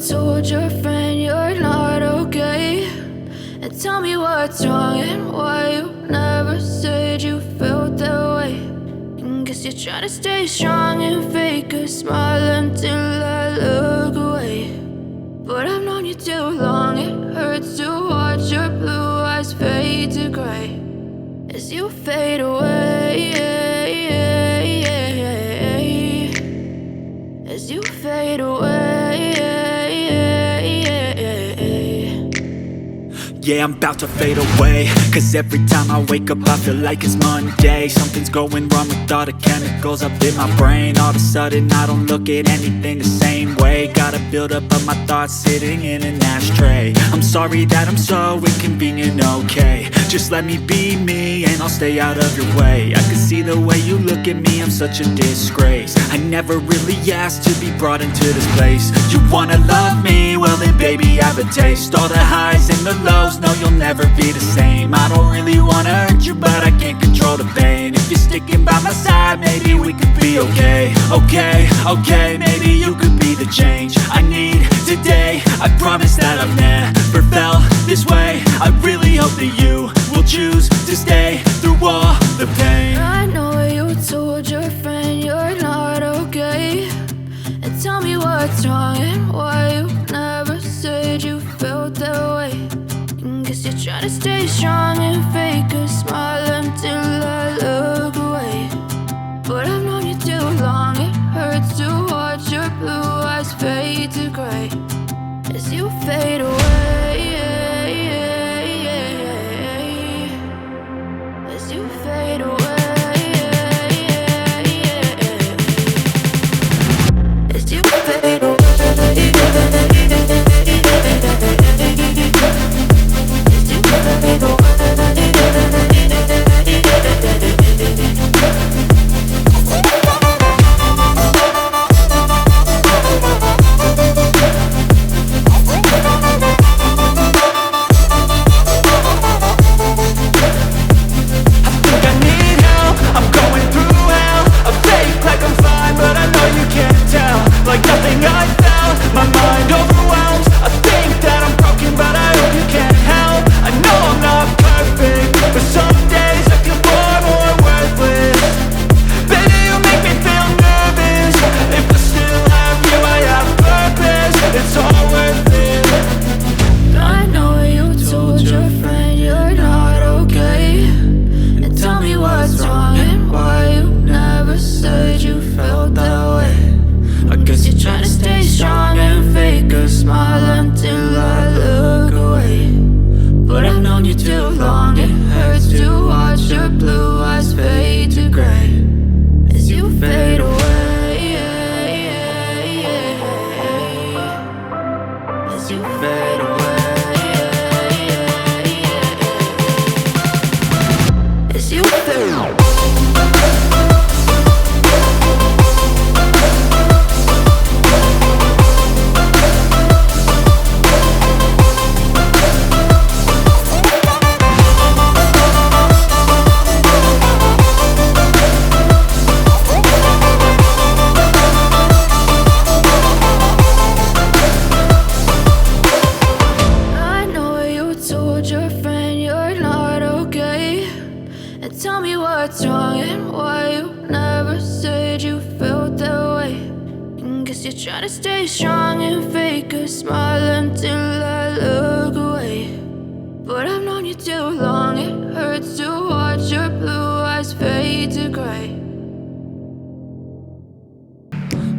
told your friend you're not okay, and tell me what's wrong and why you never said you felt that way. And guess you're trying to stay strong and fake a smile until I look away. But I've known you too long, it hurts to watch your blue eyes fade to gray as you fade away, as you fade away. Yeah, I'm about to fade away, cause every time I wake up I feel like it's Monday. Something's going wrong with all the chemicals up in my brain. All of a sudden I don't look at anything the same way. Gotta build up of my thoughts sitting in an ashtray. I'm sorry that I'm so inconvenient, okay. Just let me be me and I'll stay out of your way. I can see the way you look at me, I'm such a disgrace. I never really asked to be brought into this place. You wanna love me? Well then baby have a taste. All the highs and the lows, no you'll never be the same. I don't really wanna hurt you but I can't control the pain. If you're sticking by my side maybe we could be okay. Okay, maybe you could be the change I need today. I promise that I've never felt this way. I really hope that you will choose to stay through all the pain. I know you told your friend you're not okay, and tell me what's wrong and why you never said you felt that way. And guess you're trying to stay strong and fake a smile until I look away. But I've known you too long, it hurts to watch your blue eyes fade to gray as you fade away, as you fade away, as you fade away.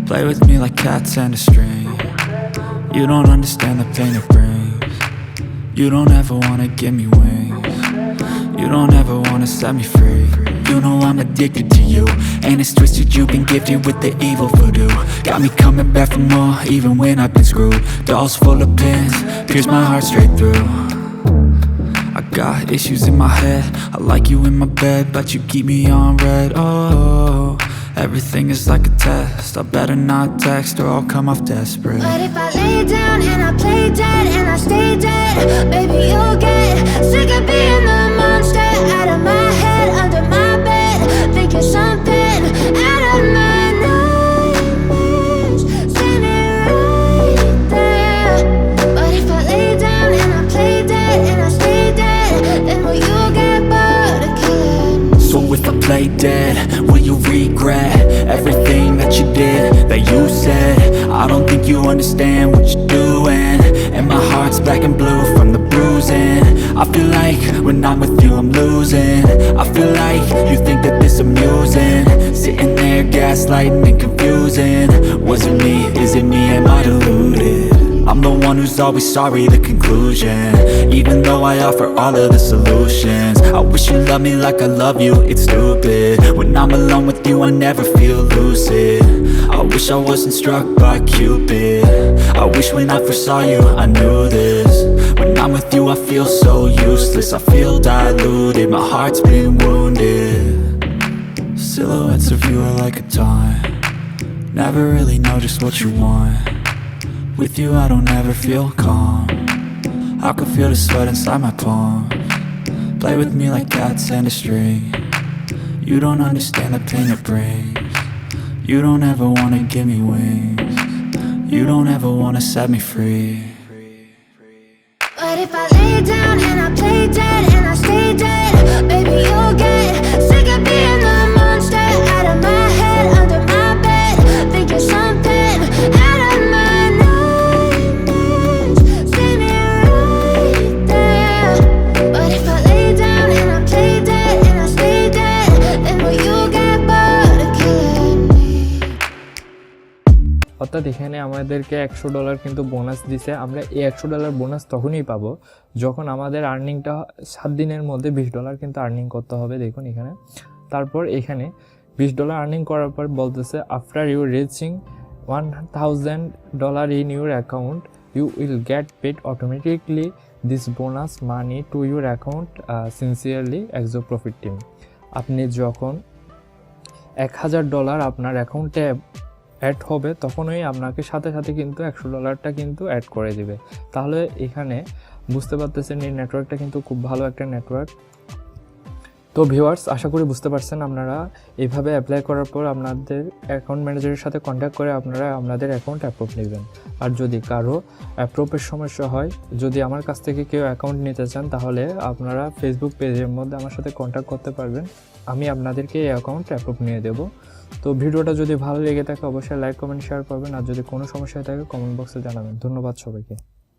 Play with me like cats and a string. You don't understand the pain it brings. You don't ever wanna give me wings. You don't ever wanna set me free. You know I'm addicted to you, and it's twisted, you've been gifted with the evil voodoo. Got me coming back for more, even when I've been screwed. Dolls full of pins, pierce my heart straight through. I got issues in my head, I like you in my bed, but you keep me on red. Oh, everything is like a test, I better not text or I'll come off desperate. But if I lay down and I play dead and I stay dead, baby you'll get sick of being the monster out of my head, under my bed, thinking something out of my nightmares, standing right there. you understand what you're doing. And my heart's black and blue from the bruising. I feel like when I'm with you I'm losing. I feel like you think that this amusing. Sitting there gaslighting and confusing. Was it me? Is it me? Am I deluded? I'm the one who's always sorry, the conclusion. Even though I offer all of the solutions. I wish you loved me like I love you, it's stupid. When I'm alone with you I never feel lucid. I wish I wasn't struck by Cupid. I wish when I first saw you I knew this. When I'm with you I feel so useless. I feel diluted, my heart's been wounded. Silhouettes of you are like a taunt. Never really know just what you want. With you I don't ever feel calm. I can feel the sweat inside my palm. Play with me like cats and a string. You don't understand the pain it brings. You don't ever wanna give me wings. You don't ever wanna set me free. But if I lay down and I play dead and I stay dead, baby you'll get sick of being the monster out of my head, under my bed, thinking something out of my nightmares. See me right there. But if I lay down and I play dead and I stay dead, then will you get bored of killing me? অর্থাৎ এখানে আমাদেরকে $100 কিন্তু bonus দিছে। আমরা এই $100 bonus তখনই পাবো যখন আমাদের আর্নিংটা 7 দিনের মধ্যে $20 কিন্তু আর্নিং করতে হবে। দেখুন এখানে, তারপর এখানে $20 আর্নিং করার পর বলতেছে after you reaching $1000 in your account you will get paid automatically this bonus money to your account sincerely Exoprofit team. আপনি যখন $1000 আপনার অ্যাকাউন্টে অ্যাড হবে তখনই আপনাকে সাথে সাথে কিন্তু $100টা কিন্তু অ্যাড করে দিবে। তাহলে এখানে বুঝতে পারতেছেন এই নেটওয়ার্কটা কিন্তু খুব ভালো একটা নেটওয়ার্ক। তো ভিউয়ার্স, আশা করি বুঝতে পারছেন। আপনারা এইভাবে অ্যাপ্লাই করার পর আপনাদের অ্যাকাউন্ট ম্যানেজারের সাথে কন্ট্যাক্ট করে আপনারা আপনাদের অ্যাকাউন্ট অ্যাপ্রুভ নেবেন। আর যদি কারো অ্যাপ্রুভের সমস্যা হয়, যদি আমার কাছ থেকে কেউ অ্যাকাউন্ট নিতে চান, তাহলে আপনারা ফেসবুক পেজের মধ্যে আমার সাথে কন্ট্যাক্ট করতে পারবেন। আমি আপনাদেরকে এই অ্যাকাউন্ট অ্যাপ্রুভ নিয়ে দেবো। তো ভিডিওটা যদি ভালো লেগে থাকে অবশ্যই লাইক, কমেন্ট, শেয়ার করবেন। আর যদি কোনো সমস্যা থাকে কমেন্ট বক্সে জানাবেন। ধন্যবাদ সবাইকে।